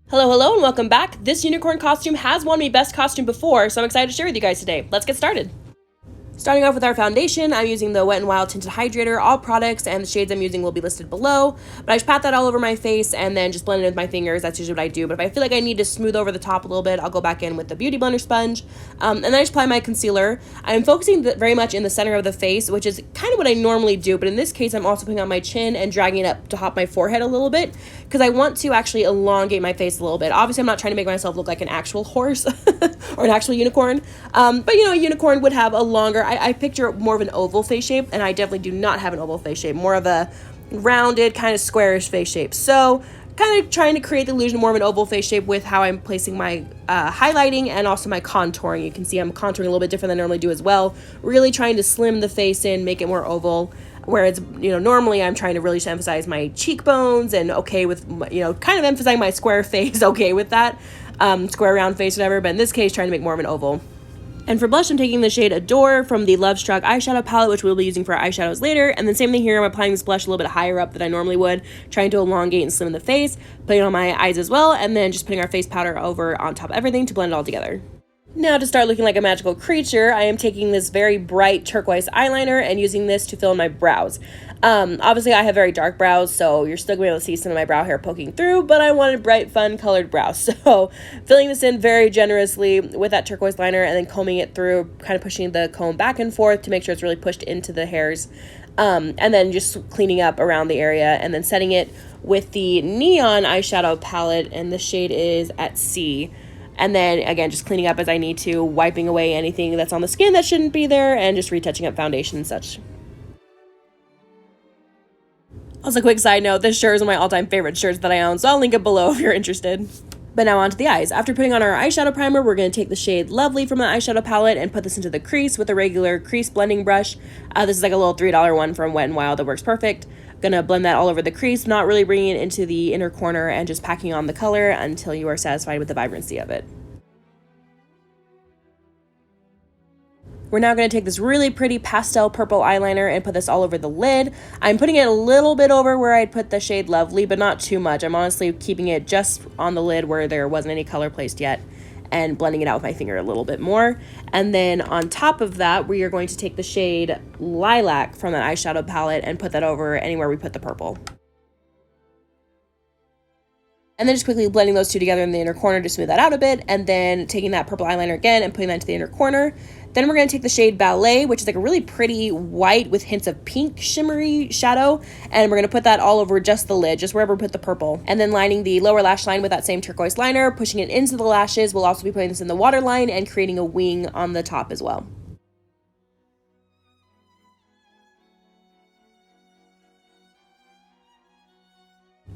Hello, hello, and welcome back. This unicorn costume has won me best costume before, so I'm excited to share with you guys today. Let's get started. Starting off with our foundation, I'm using the Wet n Wild Tinted Hydrator. All products and the shades I'm using will be listed below, but I just pat that all over my face and then just blend it with my fingers. That's usually what I do, but if I feel like I need to smooth over the top a little bit, I'll go back in with the Beauty Blender sponge, and then I just apply my concealer. I'm focusing very much in the center of the face, which is kind of what I normally do, but in this case, I'm also putting on my chin and dragging it up to top my forehead a little bit, because I want to actually elongate my face a little bit. Obviously, I'm not trying to make myself look like an actual horse or an actual unicorn, but you know, a unicorn would have a longer, I picture more of an oval face shape, and I definitely do not have an oval face shape, more of a rounded, kind of squarish face shape. So kind of trying to create the illusion more of an oval face shape with how I'm placing my highlighting and also my contouring. You can see I'm contouring a little bit different than I normally do as well, really trying to slim the face in, make it more oval. Whereas, you know, normally I'm trying to really emphasize my cheekbones and okay with, you know, kind of emphasizing my square face, okay with that, square round face, whatever, but in this case, trying to make more of an oval. And for blush, I'm taking the shade Adore from the Lovestruck eyeshadow palette, which we'll be using for our eyeshadows later. And then same thing here, I'm applying this blush a little bit higher up than I normally would, trying to elongate and slim the face, putting it on my eyes as well, and then just putting our face powder over on top of everything to blend it all together. Now to start looking like a magical creature, I am taking this very bright turquoise eyeliner and using this to fill in my brows. Obviously I have very dark brows, so you're still going to be able to see some of my brow hair poking through, but I wanted bright, fun, colored brows. So filling this in very generously with that turquoise liner and then combing it through, kind of pushing the comb back and forth to make sure it's really pushed into the hairs. And then just cleaning up around the area and then setting it with the Neon eyeshadow palette, and the shade is at C. And then, again, just cleaning up as I need to, wiping away anything that's on the skin that shouldn't be there, and just retouching up foundation and such. Also, quick side note, this shirt is one of my all-time favorite shirts that I own, so I'll link it below if you're interested. But now onto the eyes. After putting on our eyeshadow primer, we're going to take the shade Lovely from the eyeshadow palette and put this into the crease with a regular crease blending brush. This is like a little $3 one from Wet n Wild that works perfect. Gonna blend that all over the crease, not really bringing it into the inner corner, and just packing on the color until you are satisfied with the vibrancy of it. We're now going to take this really pretty pastel purple eyeliner and put this all over the lid. I'm putting it a little bit over where I'd put the shade Lovely, but not too much. I'm honestly keeping it just on the lid where there wasn't any color placed yet, and blending it out with my finger a little bit more. And then on top of that, we are going to take the shade Lilac from that eyeshadow palette and put that over anywhere we put the purple. And then just quickly blending those two together in the inner corner to smooth that out a bit, and then taking that purple eyeliner again and putting that into the inner corner. Then we're going to take the shade Ballet, which is like a really pretty white with hints of pink shimmery shadow, and we're going to put that all over just the lid, just wherever we put the purple. And then lining the lower lash line with that same turquoise liner, pushing it into the lashes. We'll also be putting this in the waterline and creating a wing on the top as well.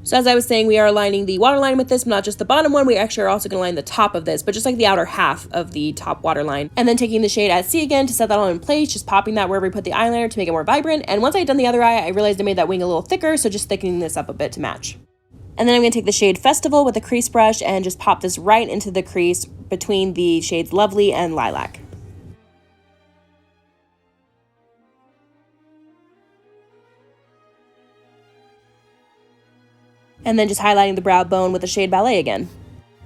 So as I was saying, we are lining the waterline with this, but not just the bottom one. We actually are also going to line the top of this, but just like the outer half of the top waterline. And then taking the shade at C again to set that all in place, just popping that wherever we put the eyeliner to make it more vibrant. And once I had done the other eye, I realized I made that wing a little thicker, so just thickening this up a bit to match. And then I'm going to take the shade Festival with a crease brush and just pop this right into the crease between the shades Lovely and Lilac. And then just highlighting the brow bone with the shade Ballet again.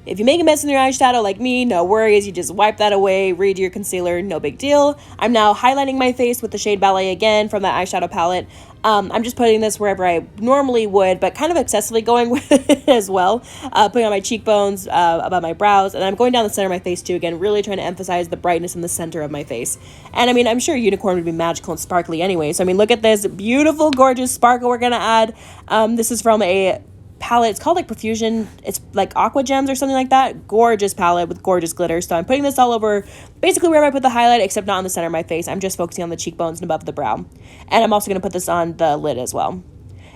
If you make a mess in your eyeshadow like me, no worries, you just wipe that away, redo your concealer, no big deal. I'm now highlighting my face with the shade Ballet again from that eyeshadow palette. I'm just putting this wherever I normally would, but kind of excessively going with it as well. Putting on my cheekbones, above my brows, and I'm going down the center of my face too, again, really trying to emphasize the brightness in the center of my face. And I mean, I'm sure unicorn would be magical and sparkly anyway, so I mean, look at this beautiful, gorgeous sparkle we're gonna add. This is from a palette. It's called like Profusion. It's like Aqua gems or something like that. Gorgeous palette with gorgeous glitter. So I'm putting this all over basically wherever I put the highlight, except not on the center of my face. I'm just focusing on the cheekbones and above the brow. And I'm also going to put this on the lid as well.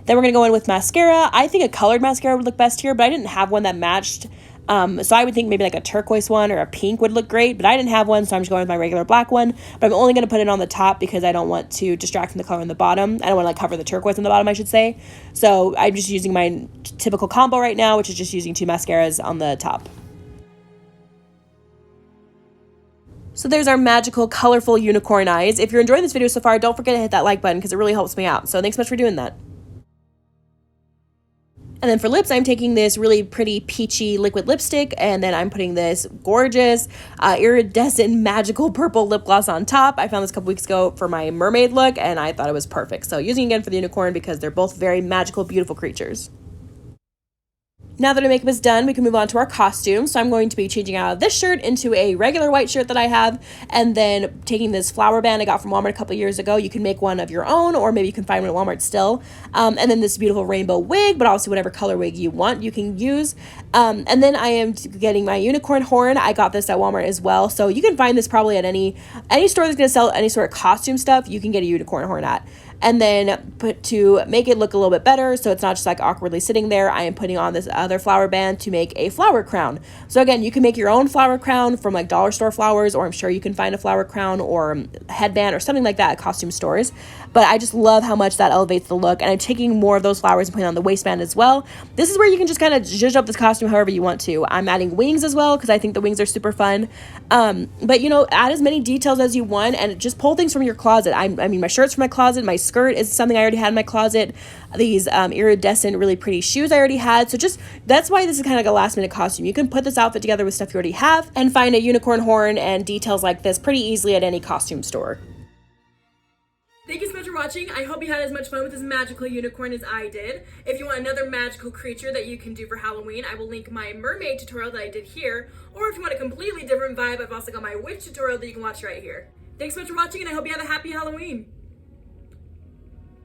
Then we're going to go in with mascara. I think a colored mascara would look best here, but I didn't have one that matched. So I would think maybe like a turquoise one or a pink would look great, but I didn't have one, so I'm just going with my regular black one. But I'm only going to put it on the top because I don't want to distract from the color on the bottom. I don't want to like cover the turquoise on the bottom, I should say. So I'm just using my typical combo right now, which is just using two mascaras on the top. So there's our magical, colorful unicorn eyes. If you're enjoying this video so far, don't forget to hit that like button because it really helps me out. So thanks so much for doing that. And then for lips, I'm taking this really pretty peachy liquid lipstick, and then I'm putting this gorgeous iridescent magical purple lip gloss on top. I found this a couple weeks ago for my mermaid look, and I thought it was perfect. So using it again for the unicorn because they're both very magical, beautiful creatures. Now that our makeup is done, we can move on to our costume. So I'm going to be changing out of this shirt into a regular white shirt that I have, and then taking this flower band I got from Walmart a couple years ago. You can make one of your own, or maybe you can find one at Walmart still. And then this beautiful rainbow wig, but also whatever color wig you want, you can use. And then I am getting my unicorn horn. I got this at Walmart as well. So you can find this probably at any store that's going to sell any sort of costume stuff. You can get a unicorn horn at. And then to make it look a little bit better, so it's not just like awkwardly sitting there, I am putting on this other flower band to make a flower crown. So again, you can make your own flower crown from like dollar store flowers, or I'm sure you can find a flower crown or headband or something like that at costume stores. But I just love how much that elevates the look, and I'm taking more of those flowers and putting on the waistband as well. This is where you can just kind of zhuzh up this costume however you want to. I'm adding wings as well because I think the wings are super fun. But you know, add as many details as you want, and just pull things from your closet. I mean, my shirt's from my closet, my skirt is something I already had in my closet. These iridescent, really pretty shoes I already had. So just, that's why this is kind of like a last minute costume. You can put this outfit together with stuff you already have and find a unicorn horn and details like this pretty easily at any costume store. Thank you so much for watching. I hope you had as much fun with this magical unicorn as I did. If you want another magical creature that you can do for Halloween, I will link my mermaid tutorial that I did here. Or if you want a completely different vibe, I've also got my witch tutorial that you can watch right here. Thanks so much for watching, and I hope you have a happy Halloween.